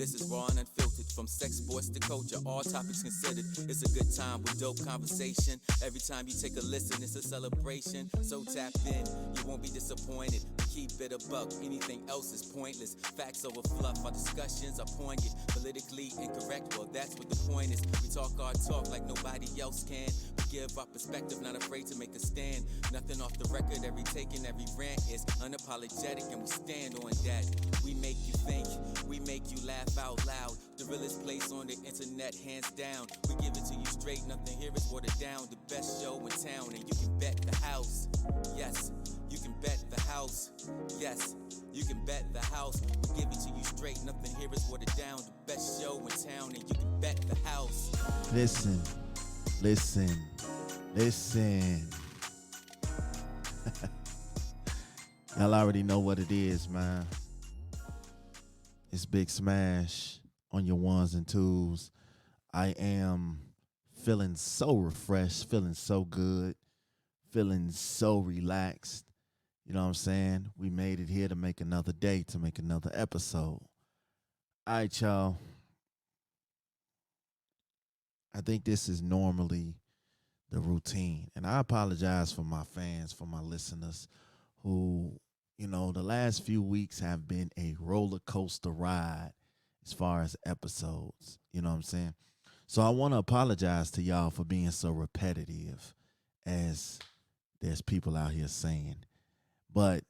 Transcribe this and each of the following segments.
This is raw and unfiltered, from sex, sports to culture, all topics considered. It's a good time with dope conversation. Every time you take a listen, it's a celebration. So tap in, you won't be disappointed. Keep it a buck, anything else is pointless. Facts over fluff, our discussions are poignant. Politically incorrect, well that's what the point is. We talk our talk like nobody else can. We give our perspective, not afraid to make a stand. Nothing off the record, every take and every rant is unapologetic, and we stand on that. We make you think, we make you laugh out loud. The realest place on the internet, hands down. We give it to you straight, nothing here is watered down. The best show in town, and you can bet the house. Yes, you can bet the house. Yes, you can bet the house. We give it to you straight, nothing here is watered down. The best show in town, and you can bet the house. Listen. Y'all already know what it is, man. It's Big Smash on your ones and twos. I am feeling so refreshed, feeling so good, feeling so relaxed. You know what I'm saying? We made it here to make another day, to make another episode. All right, y'all. I think this is normally the routine. And I apologize for my fans, for my listeners who, you know, the last few weeks have been a roller coaster ride as far as episodes. You know what I'm saying? So I want to apologize to y'all for being so repetitive, as there's people out here saying. But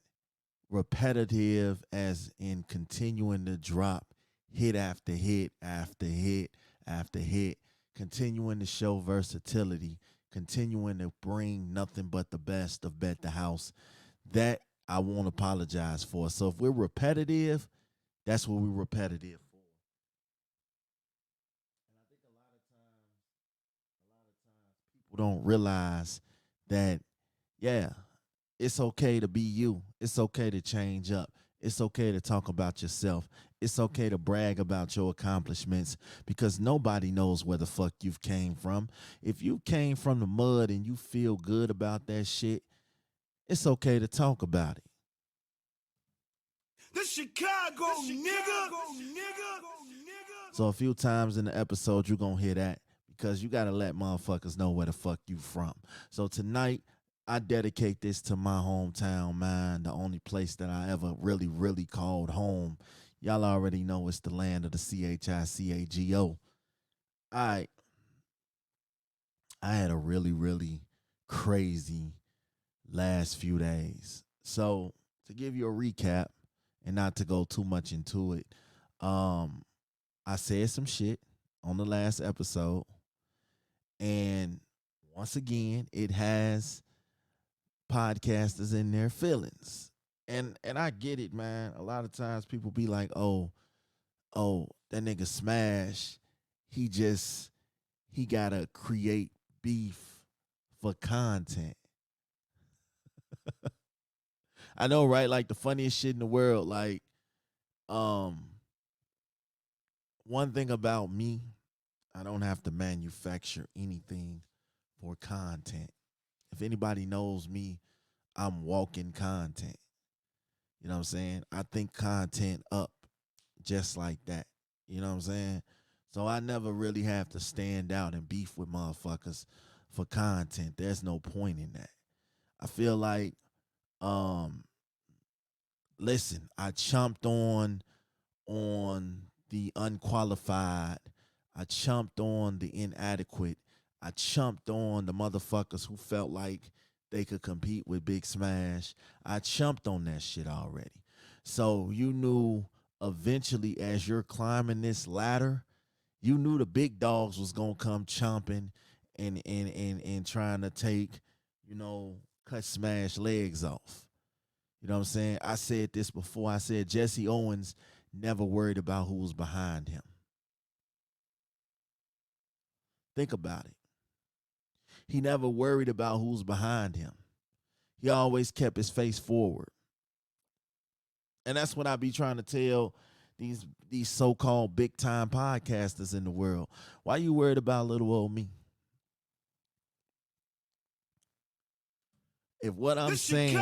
repetitive as in continuing to drop hit after hit after hit after hit, continuing to show versatility, continuing to bring nothing but the best of Bet the House. That I won't apologize for. So if we're repetitive, that's what we're repetitive for. And I think a lot of times people don't realize that, yeah, it's okay to be you. It's okay to change up. It's okay to talk about yourself. It's okay to brag about your accomplishments, because nobody knows where the fuck you've came from. If you came from the mud and you feel good about that shit, it's okay to talk about it. The Chicago nigga. So a few times in the episode, you're going to hear that, because you got to let motherfuckers know where the fuck you from. So tonight, I dedicate this to my hometown, man, the only place that I ever really, really called home. Y'all already know it's the land of the CHICAGO. All right. I had a really, really crazy last few days. So to give you a recap and not to go too much into it, I said some shit on the last episode. And once again, it has podcasters in their feelings. And I get it, man. A lot of times people be like, oh, that nigga Smash, he gotta create beef for content. I know, right? Like the funniest shit in the world. Like, one thing about me, I don't have to manufacture anything for content. If anybody knows me, I'm walking content. You know what I'm saying? I think content up just like that. You know what I'm saying? So I never really have to stand out and beef with motherfuckers for content. There's no point in that. I feel like, listen, I chomped on the unqualified. I chomped on the inadequate. I chomped on the motherfuckers who felt like they could compete with Big Smash. I chomped on that shit already. So you knew eventually, as you're climbing this ladder, you knew the big dogs was gonna come chomping and trying to take, cut Smash legs off. You know what I'm saying? I said this before. I said Jesse Owens never worried about who was behind him. Think about it. He never worried about who's behind him. He always kept his face forward. And that's what I be trying to tell these so-called big-time podcasters in the world. Why you worried about little old me? If what I'm saying,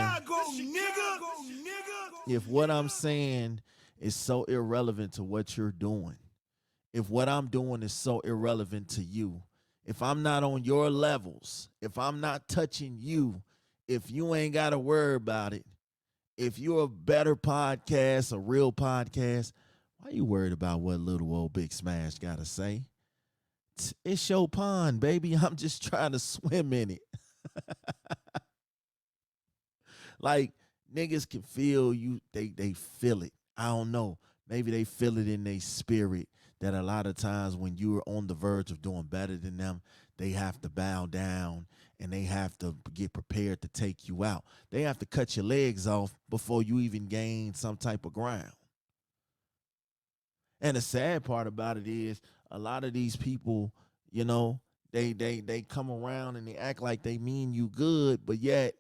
if what I'm saying is so irrelevant to what you're doing, if what I'm doing is so irrelevant to you, if I'm not on your levels, if I'm not touching you, if you ain't got to worry about it, if you're a better podcast, a real podcast, why you worried about what little old Big Smash got to say? It's your pond, baby. I'm just trying to swim in it. Like, niggas can feel you, they feel it. I don't know. Maybe they feel it in their spirit that a lot of times when you're on the verge of doing better than them, they have to bow down and they have to get prepared to take you out. They have to cut your legs off before you even gain some type of ground. And the sad part about it is a lot of these people, you know, they come around and they act like they mean you good, but yet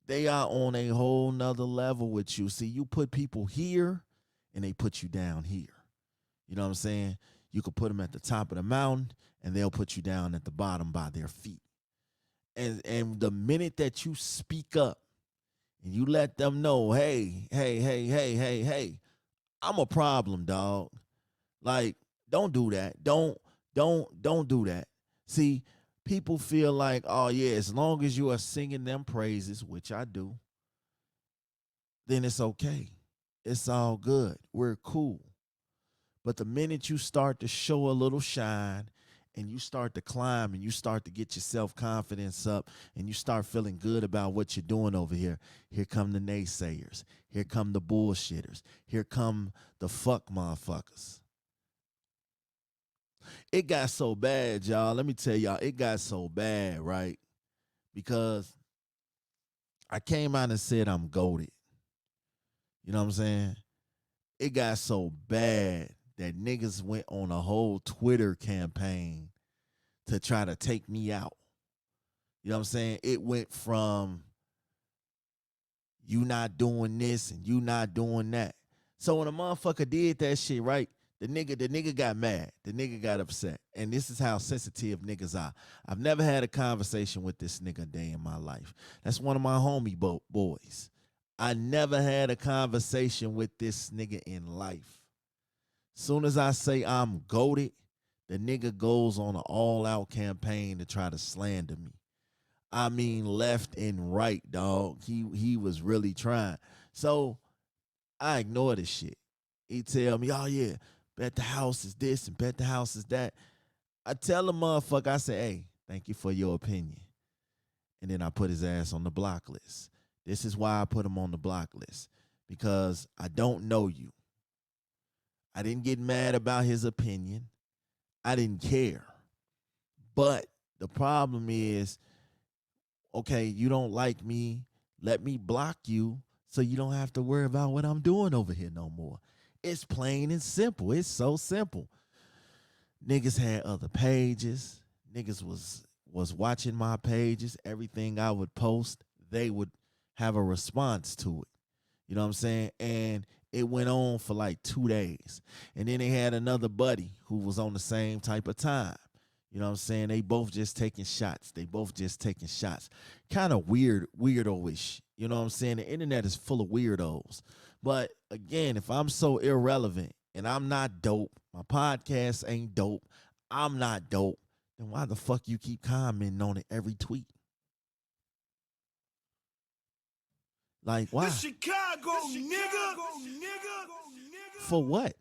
they are on a whole nother level with you. See, you put people here and they put you down here. You know what I'm saying? You could put them at the top of the mountain and they'll put you down at the bottom by their feet. And the minute that you speak up and you let them know, hey, I'm a problem, dog. Like, don't do that. Don't do that. See, people feel like, oh yeah, as long as you are singing them praises, which I do, then it's okay. It's all good. We're cool. But the minute you start to show a little shine and you start to climb and you start to get your self-confidence up and you start feeling good about what you're doing over here come the naysayers. Here come the bullshitters. Here come the fuck motherfuckers. It got so bad, y'all. Let me tell y'all, it got so bad, right? Because I came out and said I'm goated. You know what I'm saying? It got so bad that niggas went on a whole Twitter campaign to try to take me out. You know what I'm saying? It went from you not doing this and you not doing that. So when a motherfucker did that shit, right? The nigga got mad. The nigga got upset. And this is how sensitive niggas are. I've never had a conversation with this nigga a day in my life. That's one of my homie boys. I never had a conversation with this nigga in life. Soon as I say I'm goated, the nigga goes on an all-out campaign to try to slander me. I mean, left and right, dog. He was really trying. So I ignore this shit. He tell me, oh yeah, bet the house is this and bet the house is that. I tell the motherfucker, I say, hey, thank you for your opinion. And then I put his ass on the block list. This is why I put him on the block list, because I don't know you. I didn't get mad about his opinion. I didn't care. But the problem is, okay, you don't like me. Let me block you so you don't have to worry about what I'm doing over here no more. It's plain and simple. It's so simple. Niggas had other pages. Niggas was watching my pages. Everything I would post, they would have a response to it. You know what I'm saying? And it went on for like 2 days. And then they had another buddy who was on the same type of time. You know what I'm saying? They both just taking shots. Kind of weirdo-ish. You know what I'm saying? The internet is full of weirdos. But again, if I'm so irrelevant and I'm not dope, my podcast ain't dope, I'm not dope, then why the fuck you keep commenting on it every tweet? Like, why? The Chicago, nigga. For what?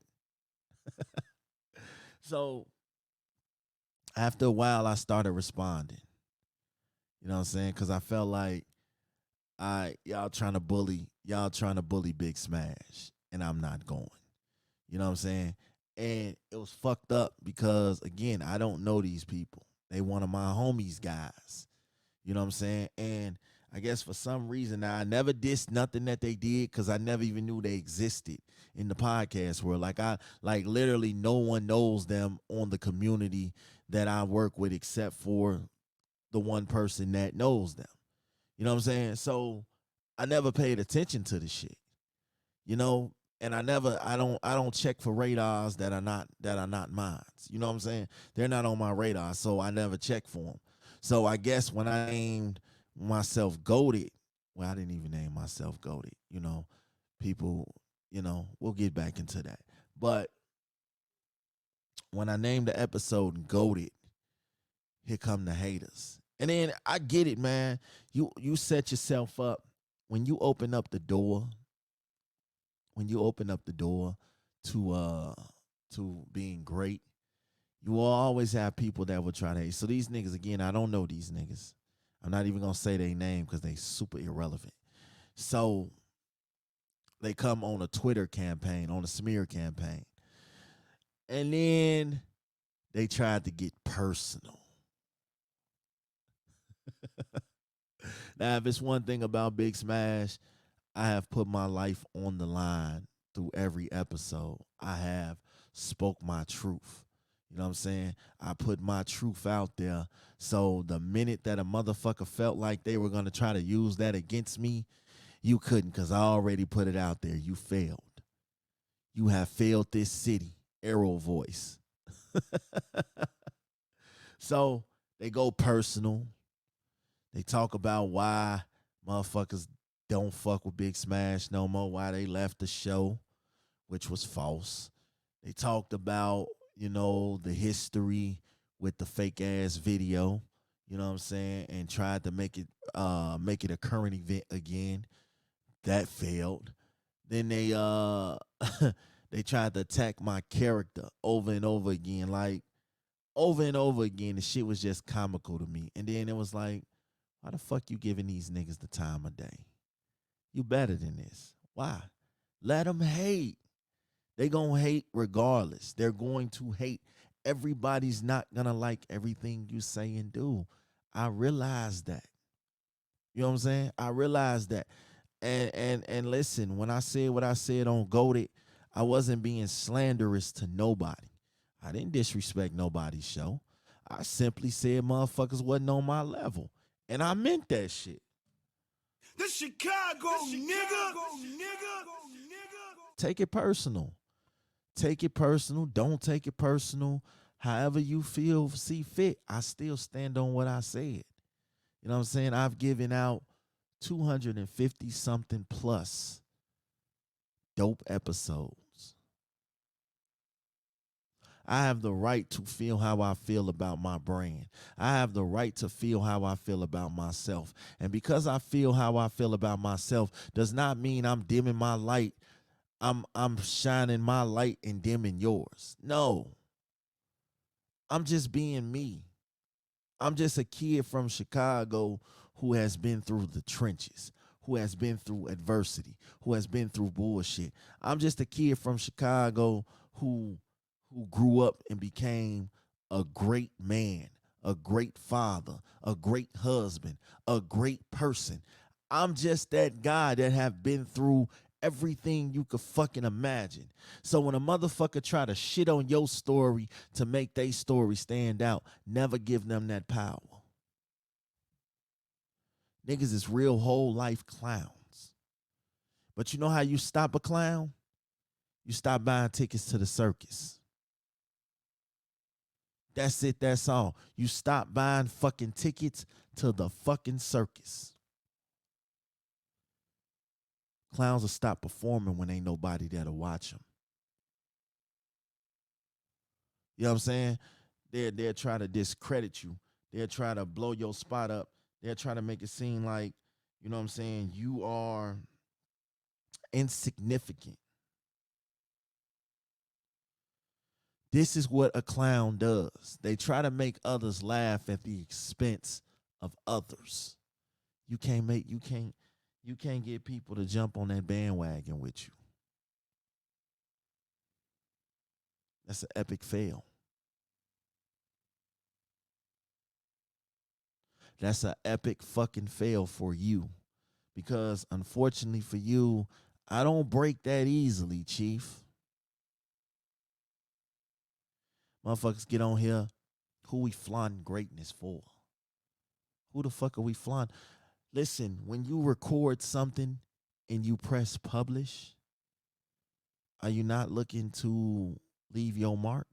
So after a while, I started responding. You know what I'm saying? Because I felt like y'all trying to bully Big Smash, and I'm not going. You know what I'm saying? And it was fucked up because, again, I don't know these people. They one of my homies guys. You know what I'm saying? And I guess for some reason, I never dissed nothing that they did because I never even knew they existed in the podcast world. Like literally no one knows them on the community that I work with except for the one person that knows them. You know what I'm saying? So I never paid attention to the shit. You know, and I don't check for radars that are not mine. You know what I'm saying? They're not on my radar, so I never check for them. So I guess when I named myself goated, well, I didn't even name myself goated. You know, people, we'll get back into that. But when I named the episode "Goated," here come the haters. And then I get it, man. You set yourself up when you open up the door. When you open up the door to being great, you will always have people that will try to hate. So these niggas, again, I don't know these niggas. I'm not even gonna say their name because they super irrelevant. So they come on a Twitter campaign, on a smear campaign. And then they tried to get personal. Now, if it's one thing about Big Smash, I have put my life on the line through every episode. I have spoke my truth. You know what I'm saying? I put my truth out there. So the minute that a motherfucker felt like they were going to try to use that against me, you couldn't, because I already put it out there. You failed. You have failed this city. Arrow voice. So they go personal. They talk about why motherfuckers don't fuck with Big Smash no more, why they left the show, which was false. They talked about, the history with the fake ass video, you know what I'm saying, and tried to make it a current event again. That failed. Then they they tried to attack my character over and over again, like over and over again. The shit was just comical to me. And then it was like, why the fuck you giving these niggas the time of day? You better than this. Why? Let them hate. They gonna hate regardless. They're going to hate. Everybody's not gonna like everything you say and do. I realize that. You know what I'm saying? I realize that. And listen, when I said what I said on Goated, I wasn't being slanderous to nobody. I didn't disrespect nobody's show. I simply said motherfuckers wasn't on my level. And I meant that shit. The Chicago, nigga. Take it personal. Take it personal. Don't take it personal. However you see fit, I still stand on what I said. You know what I'm saying? I've given out 250 something plus dope episodes. I have the right to feel how I feel about my brand. I have the right to feel how I feel about myself. And because I feel how I feel about myself does not mean I'm dimming my light. I'm shining my light and dimming yours. No. I'm just being me. I'm just a kid from Chicago who has been through the trenches, who has been through adversity, who has been through bullshit. I'm just a kid from Chicago who grew up and became a great man, a great father, a great husband, a great person. I'm just that guy that have been through everything you could fucking imagine. So when a motherfucker try to shit on your story to make their story stand out, never give them that power. Niggas is real whole life clowns. But you know how you stop a clown? You stop buying tickets to the circus. That's it, that's all. You stop buying fucking tickets to the fucking circus. Clowns will stop performing when ain't nobody there to watch them. You know what I'm saying? They'll try to discredit you. They'll try to blow your spot up. They'll try to make it seem like, you know what I'm saying, you are insignificant. This is what a clown does. They try to make others laugh at the expense of others. You can't get people to jump on that bandwagon with you. That's an epic fail. That's an epic fucking fail for you. Because unfortunately for you, I don't break that easily, Chief. Motherfuckers get on here. Who we flaunting greatness for? Who the fuck are we flaunting? Listen, when you record something and you press publish, are you not looking to leave your mark?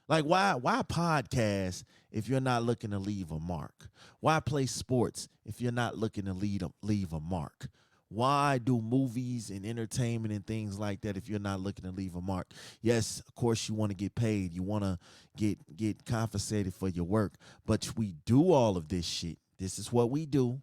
Like, why podcast if you're not looking to leave a mark? Why play sports if you're not looking to leave a mark? Why do movies and entertainment and things like that if you're not looking to leave a mark? Yes, of course you want to get paid. You want to get compensated for your work. But we do all of this shit. This is what we do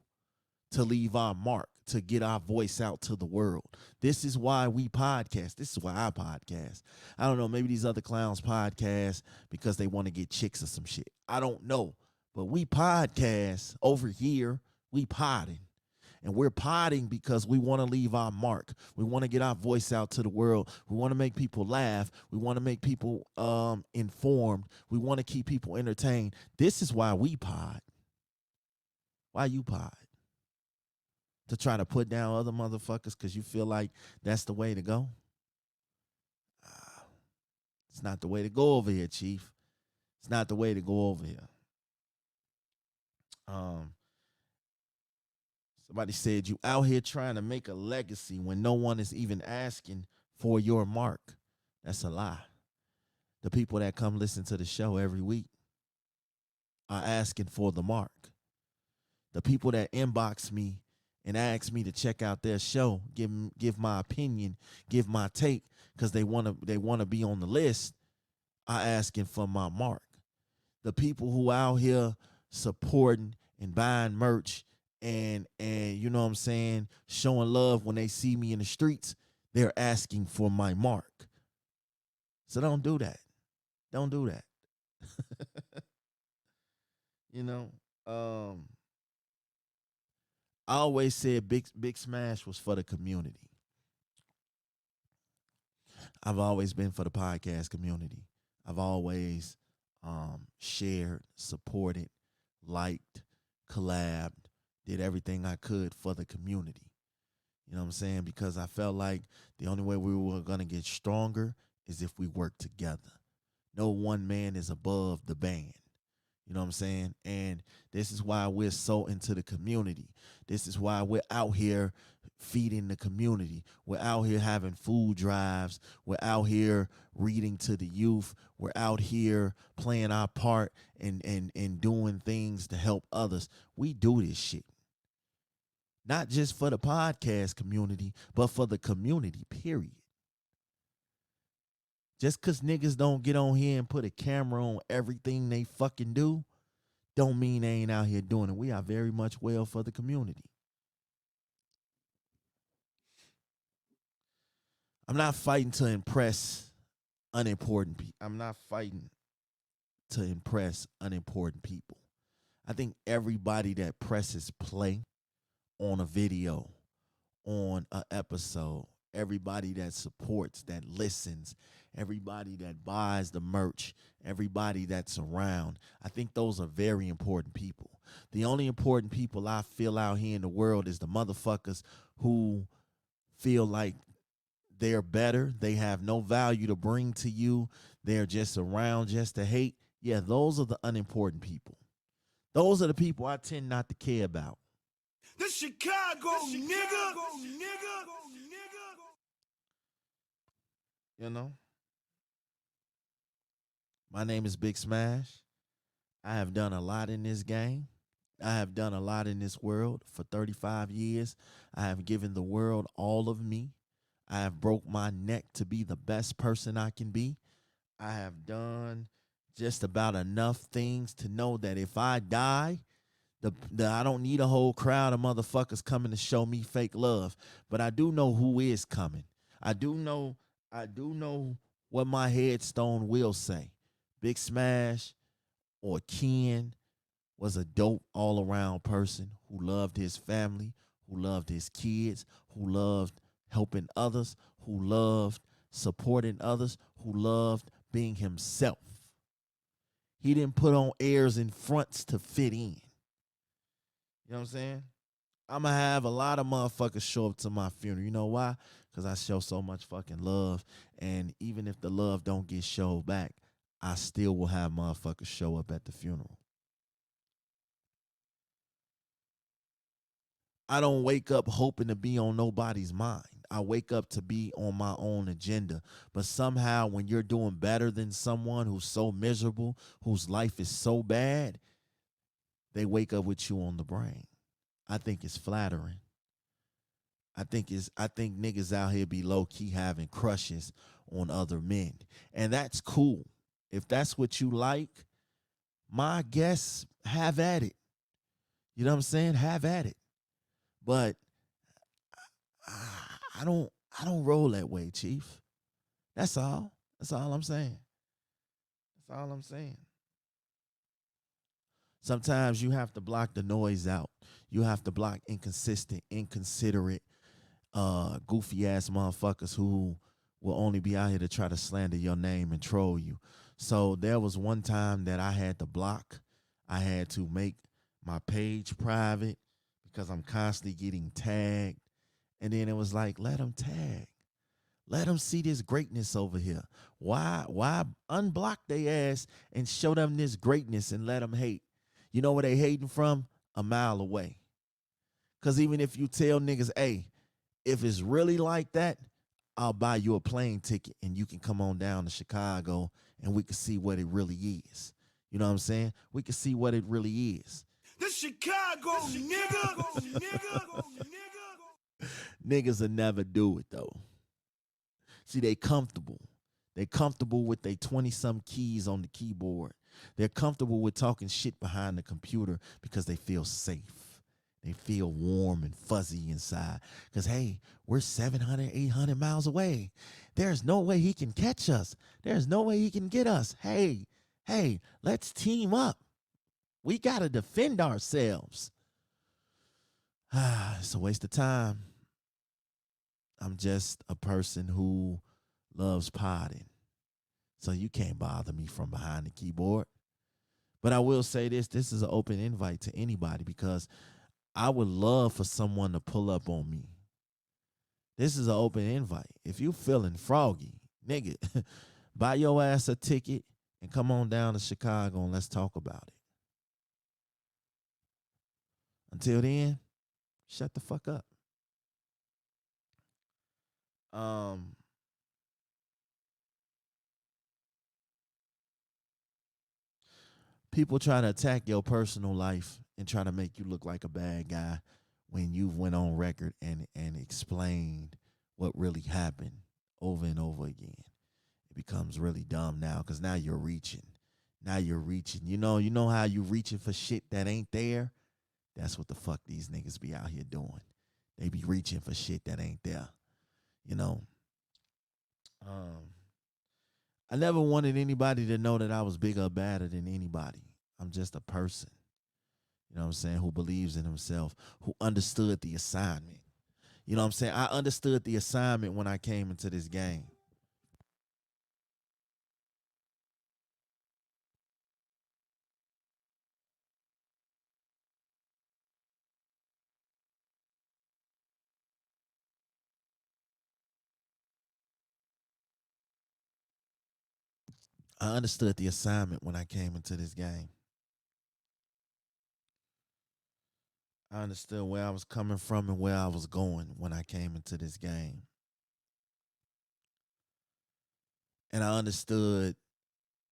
to leave our mark, to get our voice out to the world. This is why we podcast. This is why I podcast. I don't know, maybe these other clowns podcast because they want to get chicks or some shit. I don't know. But we podcast over here. We potting. And we're potting because we want to leave our mark. We want to get our voice out to the world. We want to make people laugh. We want to make people informed. We want to keep people entertained. This is why we pod. Why you pod? To try to put down other motherfuckers because you feel like that's the way to go? It's not the way to go over here, Chief. It's not the way to go over here. Somebody said you out here trying to make a legacy when no one is even asking for your mark. That's a lie. The people that come listen to the show every week are asking for the mark. The people that inbox me and ask me to check out their show, give my opinion, give my take, because they want to be on the list, are asking for my mark. The people who out here supporting and buying merch and you know what I'm saying, showing love when they see me in the streets, they're asking for my mark. So don't do that. Don't do that. You know, I always said Big Smash was for the community. I've always been for the podcast community. I've always shared, supported, liked, collabed, did everything I could for the community. You know what I'm saying? Because I felt like the only way we were going to get stronger is if we work together. No one man is above the band. You know what I'm saying? And this is why we're so into the community. This is why we're out here feeding the community. We're out here having food drives. We're out here reading to the youth. We're out here playing our part and doing things to help others. We do this shit. Not just for the podcast community, but for the community, period. Just because niggas don't get on here and put a camera on everything they fucking do, don't mean they ain't out here doing it. We are very much well for the community. I'm not fighting to impress unimportant people. I'm not fighting to impress unimportant people. I think everybody that presses play on a video, on an episode, everybody that supports, that listens, everybody that buys the merch, everybody that's around, I think those are very important people. The only important people I feel out here in the world is the motherfuckers who feel like they're better, they have no value to bring to you, they're just around just to hate. Yeah, those are the unimportant people. Those are the people I tend not to care about. The Chicago, nigga. You know? My name is Big Smash. I have done a lot in this game. I have done a lot in this world for 35 years. I have given the world all of me. I have broke my neck to be the best person I can be. I have done just about enough things to know that if I die, I don't need a whole crowd of motherfuckers coming to show me fake love. But I do know who is coming. I do know what my headstone will say. Big Smash or Ken was a dope all-around person who loved his family, who loved his kids, who loved helping others, who loved supporting others, who loved being himself. He didn't put on airs and fronts to fit in. You know what I'm saying? I'm going to have a lot of motherfuckers show up to my funeral. You know why? Because I show so much fucking love. And even if the love don't get showed back, I still will have motherfuckers show up at the funeral. I don't wake up hoping to be on nobody's mind. I wake up to be on my own agenda. But somehow when you're doing better than someone who's so miserable, whose life is so bad, they wake up with you on the brain. I think it's flattering. I think niggas out here be low key having crushes on other men. And that's cool. If that's what you like, my guess, have at it. You know what I'm saying? Have at it. But I don't I don't roll that way, Chief. That's all. That's all I'm saying. That's all I'm saying. Sometimes you have to block the noise out. You have to block inconsistent, inconsiderate, goofy ass motherfuckers who will only be out here to try to slander your name and troll you. So there was one time that I had to block. I had to make my page private because I'm constantly getting tagged. And then it was like, let them tag. Let them see this greatness over here. Why unblock their ass and show them this greatness and let them hate? You know where they hating from? A mile away. Because even if you tell niggas, hey, if it's really like that, I'll buy you a plane ticket and you can come on down to Chicago and we can see what it really is. You know what I'm saying? We can see what it really is. The Chicago, nigga. Niggas will never do it though. See, they comfortable. They comfortable with their 20-some keys on the keyboard. They're comfortable with talking shit behind the computer because they feel safe. They feel warm and fuzzy inside. Because, hey, we're 700, 800 miles away. There's no way he can catch us. There's no way he can get us. Hey, let's team up. We got to defend ourselves. It's a waste of time. I'm just a person who loves potting. So you can't bother me from behind the keyboard. But I will say this is an open invite to anybody because I would love for someone to pull up on me. This is an open invite. If you feeling froggy, nigga, buy your ass a ticket and come on down to Chicago and let's talk about it. Until then, shut the fuck up. People try to attack your personal life and try to make you look like a bad guy when you went on record and explained what really happened over and over again. It becomes really dumb now because now you're reaching. Now you're reaching. You know how you reaching for shit that ain't there? That's what the fuck these niggas be out here doing. They be reaching for shit that ain't there. You know. I never wanted anybody to know that I was bigger or badder than anybody. I'm just a person. You know what I'm saying? Who believes in himself, who understood the assignment. You know what I'm saying? I understood the assignment when I came into this game. I understood the assignment when I came into this game. I understood where I was coming from and where I was going when I came into this game. And I understood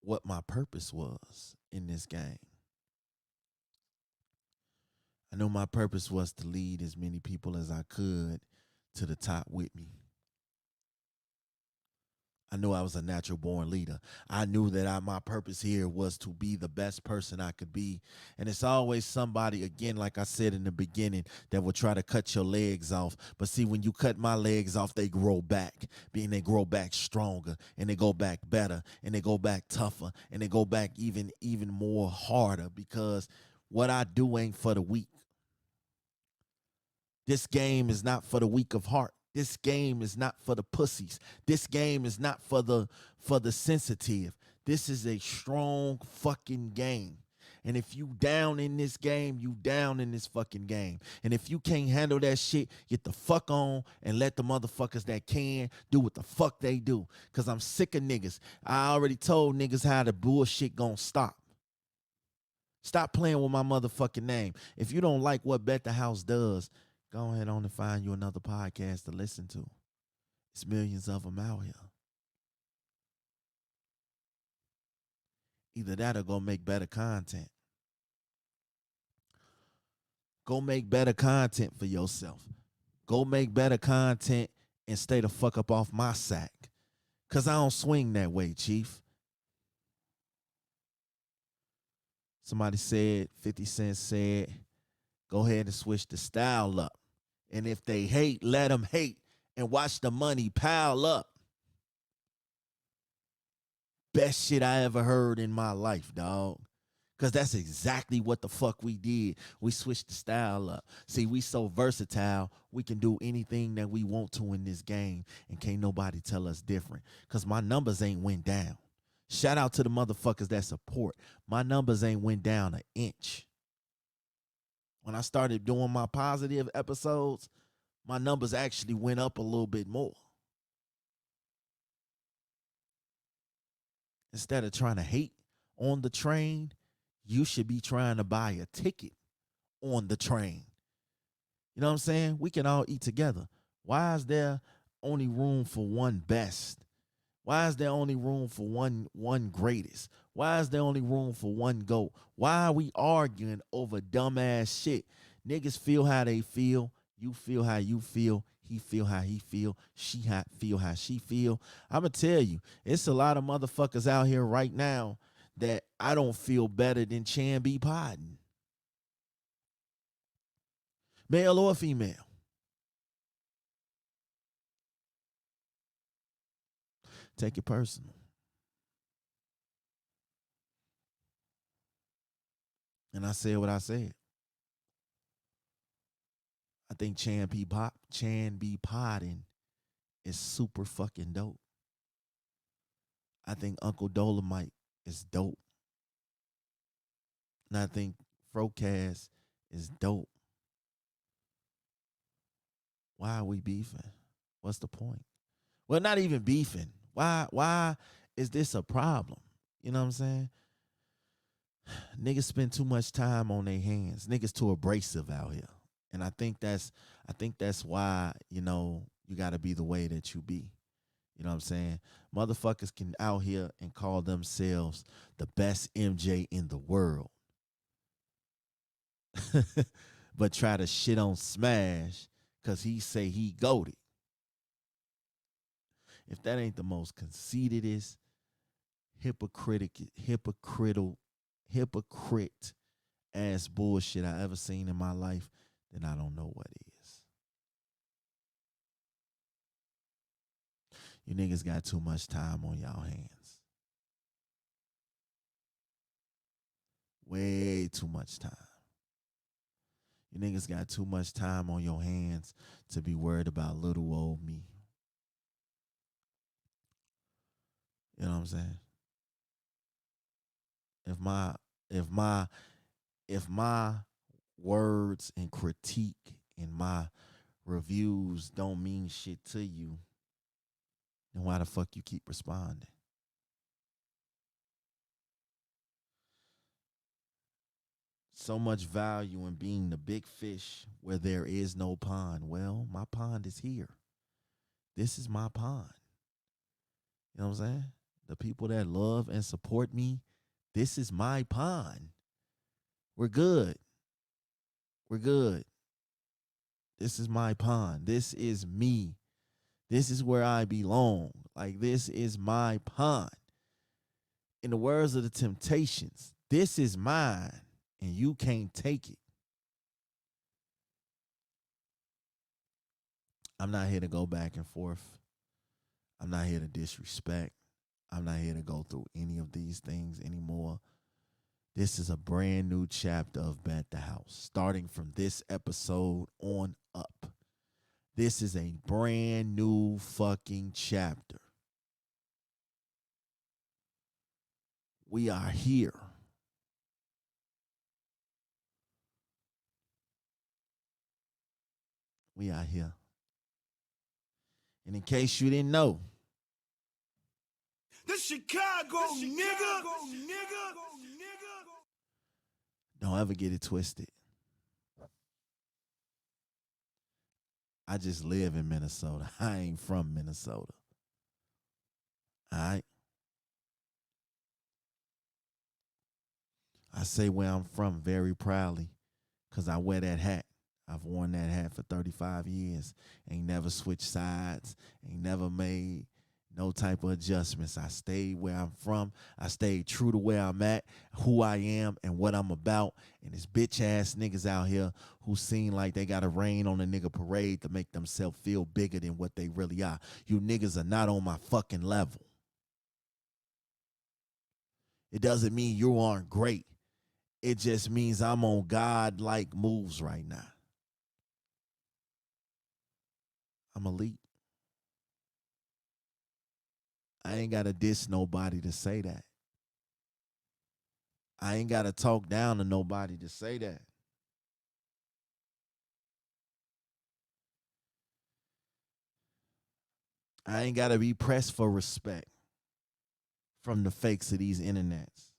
what my purpose was in this game. I knew my purpose was to lead as many people as I could to the top with me. I knew I was a natural born leader. I knew that my purpose here was to be the best person I could be. And it's always somebody, again, like I said in the beginning, that will try to cut your legs off. But see, when you cut my legs off, they grow back. They grow back stronger, and they go back better, and they go back tougher, and they go back even more harder because what I do ain't for the weak. This game is not for the weak of heart. This game is not for the pussies. This game is not for the sensitive. This is a strong fucking game. And if you down in this game, you down in this fucking game. And if you can't handle that shit, get the fuck on and let the motherfuckers that can do what the fuck they do. Cause I'm sick of niggas. I already told niggas how the bullshit gonna stop. Stop playing with my motherfucking name. If you don't like what Bet the House does, go ahead on and find you another podcast to listen to. It's millions of them out here. Either that or go make better content. Go make better content for yourself. Go make better content and stay the fuck up off my sack. Cause I don't swing that way, Chief. Somebody said, 50 Cent said, go ahead and switch the style up. And if they hate, let them hate and watch the money pile up. Best shit I ever heard in my life, dog. Because that's exactly what the fuck we did. We switched the style up. See, we so versatile, we can do anything that we want to in this game, and can't nobody tell us different. Because my numbers ain't went down. Shout out to the motherfuckers that support. My numbers ain't went down an inch. When I started doing my positive episodes, my numbers actually went up a little bit more. Instead of trying to hate on the train, you should be trying to buy a ticket on the train. You know what I'm saying? We can all eat together. Why is there only room for one best? Why is there only room for one greatest? Why is there only room for one GOAT? Why are we arguing over dumbass shit? Niggas feel how they feel. You feel how you feel. He feel how he feel. She feel how she feel. I'ma tell you, it's a lot of motherfuckers out here right now that I don't feel better than Chan B. Podden. Male or female. Take it personal. And I said what I said. I think Chan B. Podden is super fucking dope. I think Uncle Dolomite is dope. And I think Frocast is dope. Why are we beefing? What's the point? Well, not even beefing. Why is this a problem? You know what I'm saying? Niggas spend too much time on their hands. Niggas too abrasive out here. And I think that's why, you gotta be the way that you be. You know what I'm saying? Motherfuckers can out here and call themselves the best MJ in the world. But try to shit on Smash because he say he goated. If that ain't the most conceitedest, hypocrite ass bullshit I ever seen in my life, then I don't know what is. You niggas got too much time on y'all hands. Way too much time. You niggas got too much time on your hands to be worried about little old me. You know what I'm saying? If my words and critique and my reviews don't mean shit to you, then why the fuck you keep responding? So much value in being the big fish where there is no pond. Well, my pond is here. This is my pond. You know what I'm saying? The people that love and support me, this is my pond. We're good. We're good. This is my pond. This is me. This is where I belong. Like, this is my pond. In the words of the Temptations, this is mine and you can't take it. I'm not here to go back and forth. I'm not here to disrespect. I'm not here to go through any of these things anymore. This is a brand new chapter of Bet the House, starting from this episode on up. This is a brand new fucking chapter. We are here. We are here. And in case you didn't know, The Chicago, nigga. don't ever get it twisted. I just live in Minnesota. I ain't from Minnesota. All right? I say where I'm from very proudly because I wear that hat. I've worn that hat for 35 years. Ain't never switched sides. Ain't never made no type of adjustments. I stayed where I'm from. I stayed true to where I'm at, who I am, and what I'm about. And there's bitch ass niggas out here who seem like they got to rain on a nigga parade to make themselves feel bigger than what they really are. You niggas are not on my fucking level. It doesn't mean you aren't great. It just means I'm on God-like moves right now. I'm elite. I ain't got to diss nobody to say that. I ain't got to talk down to nobody to say that. I ain't got to be pressed for respect from the fakes of these internets.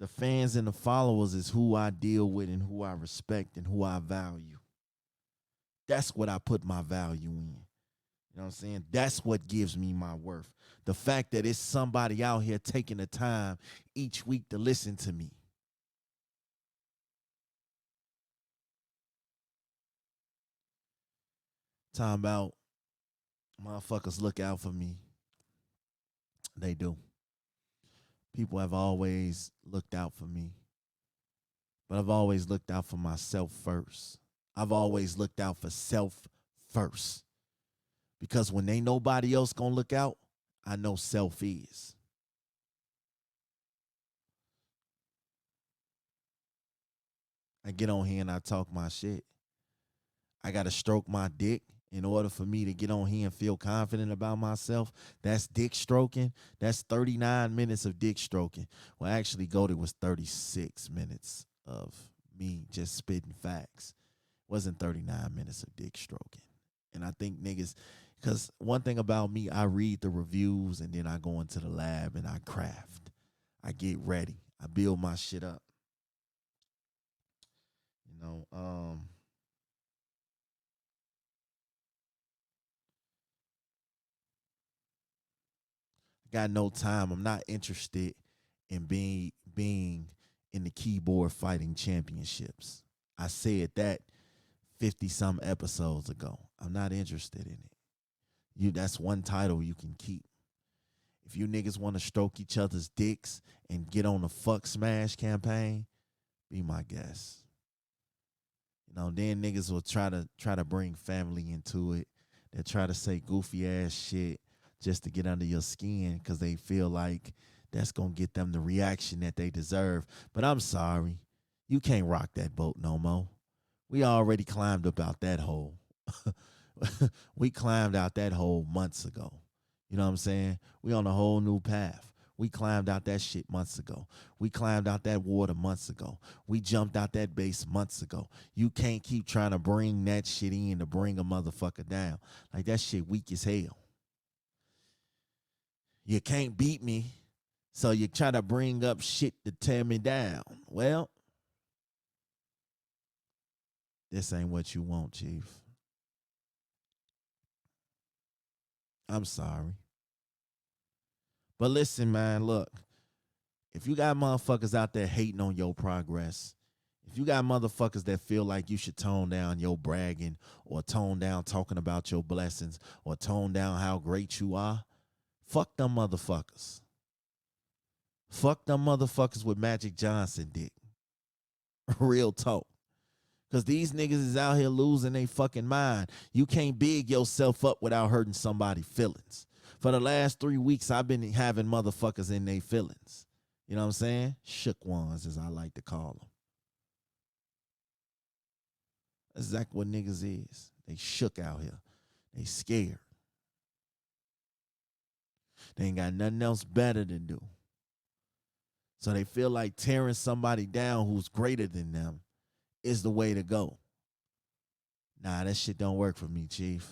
The fans and the followers is who I deal with and who I respect and who I value. That's what I put my value in. You know what I'm saying? That's what gives me my worth. The fact that it's somebody out here taking the time each week to listen to me. Talking about motherfuckers look out for me. They do. People have always looked out for me. But I've always looked out for myself first. I've always looked out for self first. Because when ain't nobody else gonna look out, I know self is. I get on here and I talk my shit. I gotta stroke my dick in order for me to get on here and feel confident about myself. That's dick stroking. That's 39 minutes of dick stroking. Well, actually, Goldie was 36 minutes of me just spitting facts. It wasn't 39 minutes of dick stroking. And I think niggas, because one thing about me, I read the reviews and then I go into the lab and I craft. I get ready. I build my shit up. You know, got no time. I'm not interested in being in the keyboard fighting championships. I said that 50 some episodes ago. I'm not interested in it. That's one title you can keep. If you niggas want to stroke each other's dicks and get on the fuck smash campaign, be my guest. You know, then niggas will try to bring family into it. They try to say goofy ass shit just to get under your skin because they feel like that's gonna get them the reaction that they deserve. But I'm sorry, you can't rock that boat no more. We already climbed up out that hole. We climbed out that hole months ago. You know what I'm saying? We on a whole new path. We climbed out that shit months ago. We climbed out that water months ago. We jumped out that base months ago. You can't keep trying to bring that shit in to bring a motherfucker down. Like, that shit weak as hell. You can't beat me, so you try to bring up shit to tear me down. Well, this ain't what you want, Chief. I'm sorry. But listen, man, look. If you got motherfuckers out there hating on your progress, if you got motherfuckers that feel like you should tone down your bragging or tone down talking about your blessings or tone down how great you are, fuck them motherfuckers. Fuck them motherfuckers with Magic Johnson dick. Real talk. Because these niggas is out here losing their fucking mind. You can't big yourself up without hurting somebody's feelings. For the last 3 weeks, I've been having motherfuckers in their feelings. You know what I'm saying? Shook ones, as I like to call them. That's exactly what niggas is. They shook out here. They scared. They ain't got nothing else better to do. So they feel like tearing somebody down who's greater than them is the way to go. Nah, that shit don't work for me, Chief.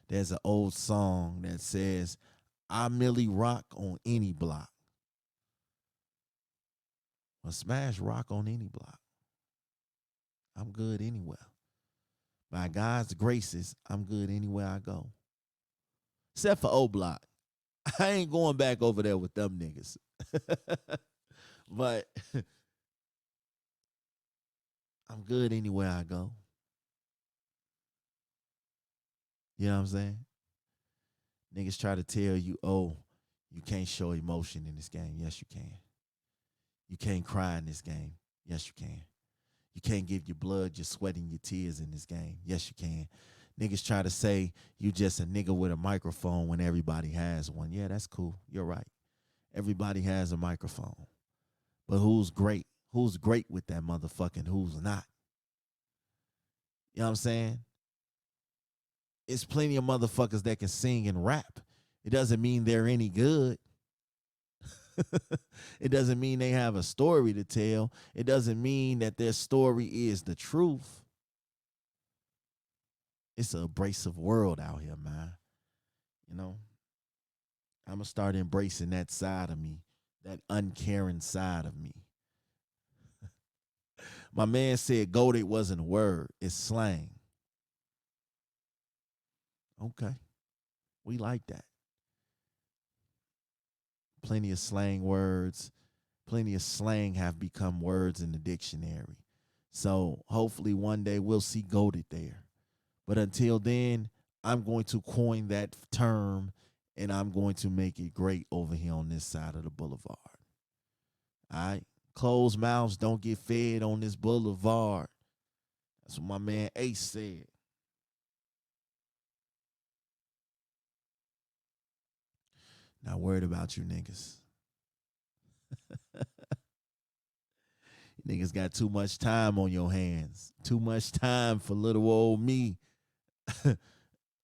There's an old song that says, I merely rock on any block. Well, smash rock on any block. I'm good anywhere. By God's graces, I'm good anywhere I go. Except for O Block. I ain't going back over there with them niggas. But I'm good anywhere I go. You know what I'm saying? Niggas try to tell you, oh, you can't show emotion in this game. Yes, you can. You can't cry in this game. Yes, you can. You can't give your blood, your sweat, and your tears in this game. Yes, you can. Niggas try to say you just a nigga with a microphone when everybody has one. Yeah, that's cool. You're right. Everybody has a microphone. But who's great? Who's great with that motherfucking who's not? You know what I'm saying? It's plenty of motherfuckers that can sing and rap. It doesn't mean they're any good. It doesn't mean they have a story to tell. It doesn't mean that their story is the truth. It's an abrasive world out here, man. You know, I'm going to start embracing that side of me, that uncaring side of me. My man said goated wasn't a word, it's slang. Okay, we like that. Plenty of slang words, plenty of slang have become words in the dictionary. So hopefully one day we'll see goated there. But until then, I'm going to coin that term and I'm going to make it great over here on this side of the boulevard. All right? Closed mouths don't get fed on this boulevard. That's what my man Ace said. Not worried about you niggas. You niggas got too much time on your hands. Too much time for little old me.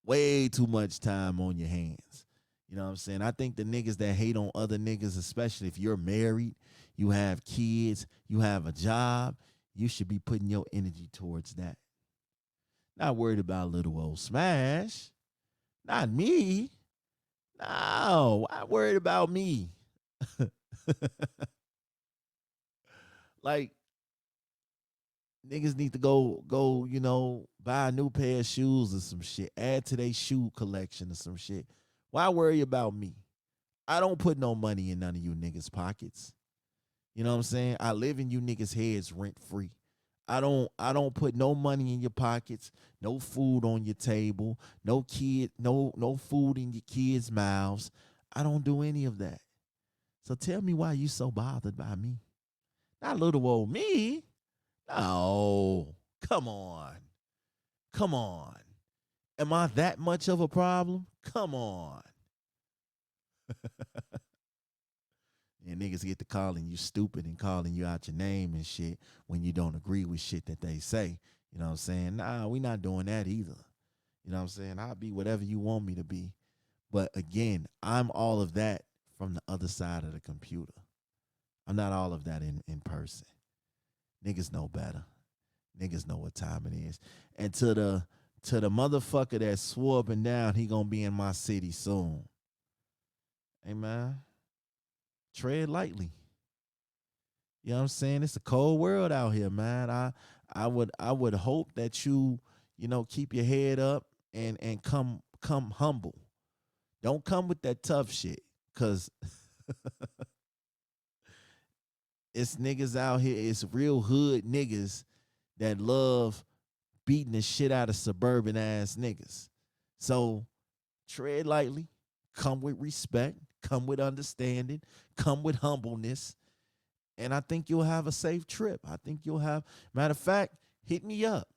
Way too much time on your hands. You know what I'm saying? I think the niggas that hate on other niggas, especially if you're married, you have kids, you have a job, you should be putting your energy towards that. Not worried about little old Smash. Not me. No, why worried about me? Like, niggas need to go, buy a new pair of shoes or some shit. Add to their shoe collection or some shit. Why worry about me? I don't put no money in none of you niggas' pockets. You know what I'm saying? I live in you niggas' heads rent free. I don't put no money in your pockets, no food on your table, no food in your kids' mouths. I don't do any of that. So tell me why you so bothered by me. Not little old me. No. Come on. Come on. Am I that much of a problem? Come on. And niggas get to calling you stupid and calling you out your name and shit when you don't agree with shit that they say. You know what I'm saying? Nah, we not doing that either. You know what I'm saying? I'll be whatever you want me to be. But again, I'm all of that from the other side of the computer. I'm not all of that in person. Niggas know better. Niggas know what time it is. And to the motherfucker that swore up and down he gonna be in my city soon. Hey man, tread lightly. You know what I'm saying? It's a cold world out here, man. I would hope that you keep your head up and come humble. Don't come with that tough shit, cause it's niggas out here. It's real hood niggas that love beating the shit out of suburban ass niggas. So tread lightly, come with respect, come with understanding, come with humbleness, and I think you'll have a safe trip. I think you'll have, matter of fact, hit me up.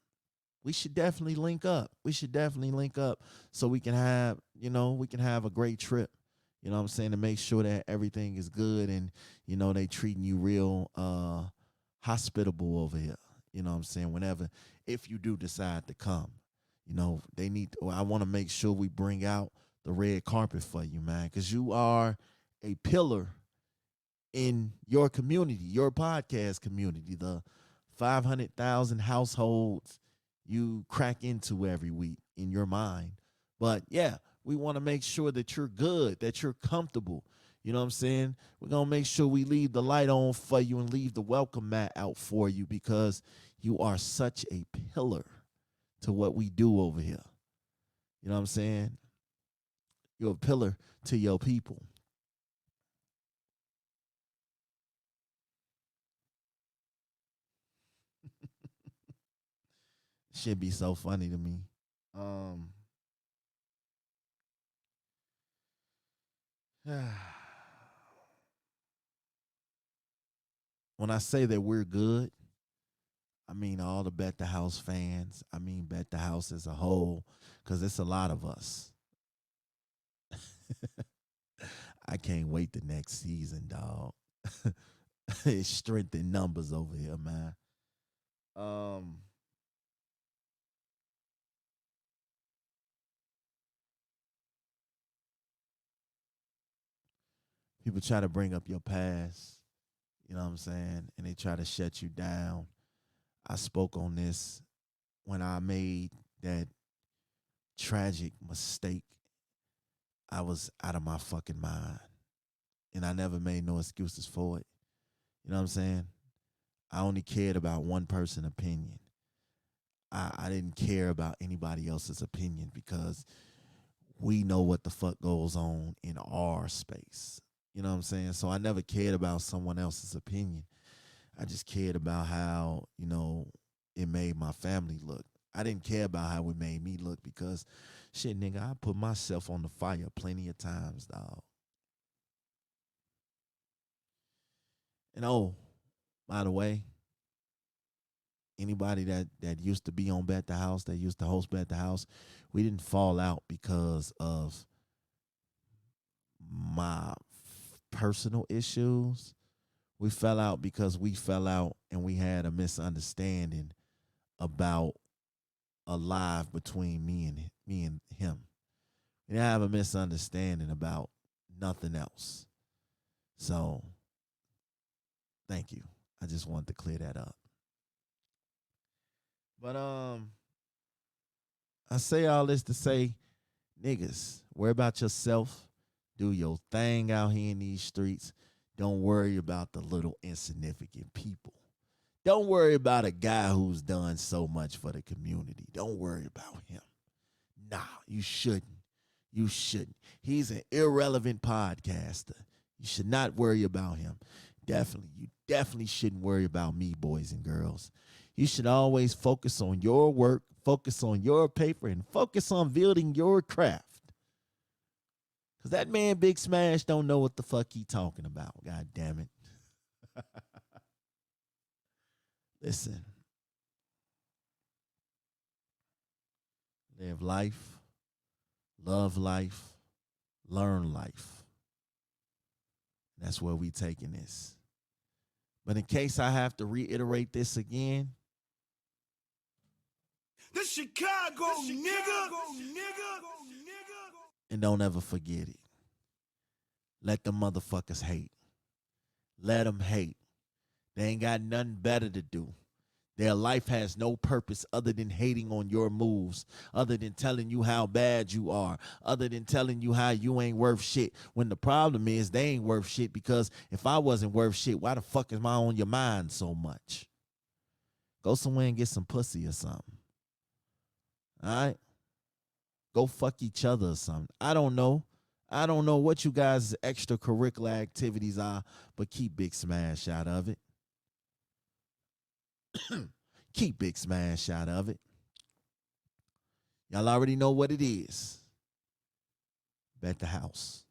We should definitely link up. We should definitely link up so we can have a great trip. You know what I'm saying? To make sure that everything is good and, they treating you real hospitable over here. You know what I'm saying? If you do decide to come, I want to make sure we bring out the red carpet for you, man, because you are a pillar in your community, your podcast community, the 500,000 households you crack into every week in your mind. But yeah, we want to make sure that you're good, that you're comfortable. You know what I'm saying? We're going to make sure we leave the light on for you and leave the welcome mat out for you because you are such a pillar to what we do over here. You know what I'm saying? You're a pillar to your people. shit be so funny to me. Um, when I say that we're good, I mean all the Bet the House fans. I mean Bet the House as a whole, because it's a lot of us. I can't wait the next season, dog. It's strength in numbers over here, man. Um, People try to bring up your past, you know what I'm saying, and they try to shut you down. I spoke on this when I made that tragic mistake. I was out of my fucking mind, and I never made no excuses for it. You know what I'm saying? I only cared about one person's opinion. I didn't care about anybody else's opinion because we know what the fuck goes on in our space. You know what I'm saying? So I never cared about someone else's opinion. I just cared about how, it made my family look. I didn't care about how it made me look because shit, nigga, I put myself on the fire plenty of times, dog. And oh, by the way, anybody that used to be on Bet the House, that used to host Bet the House, we didn't fall out because of my personal issues. We fell out because we fell out and we had a misunderstanding about a live between me and him. We didn't have a misunderstanding about nothing else. So thank you. I just wanted to clear that up. But I say all this to say, niggas, worry about yourself. Do your thing out here in these streets. Don't worry about the little insignificant people. Don't worry about a guy who's done so much for the community. Don't worry about him. Nah, you shouldn't. You shouldn't. He's an irrelevant podcaster. You should not worry about him. You definitely shouldn't worry about me, boys and girls. You should always focus on your work, focus on your paper, and focus on building your craft. Because that man, Big Smash, don't know what the fuck he talking about. God damn it. Listen. Live life, love life, learn life. That's where we taking this. But in case I have to reiterate this again, The Chicago, nigga. and don't ever forget it. Let the motherfuckers hate. Let them hate. They ain't got nothing better to do. Their life has no purpose other than hating on your moves, other than telling you how bad you are, other than telling you how you ain't worth shit. When the problem is they ain't worth shit, because if I wasn't worth shit, why the fuck am I on your mind so much? Go somewhere and get some pussy or something. All right? Go fuck each other or something. I don't know. I don't know what you guys' extracurricular activities are, but keep Big Smash out of it. Keep Big Smash out of it. Y'all already know what it is. Bet the House.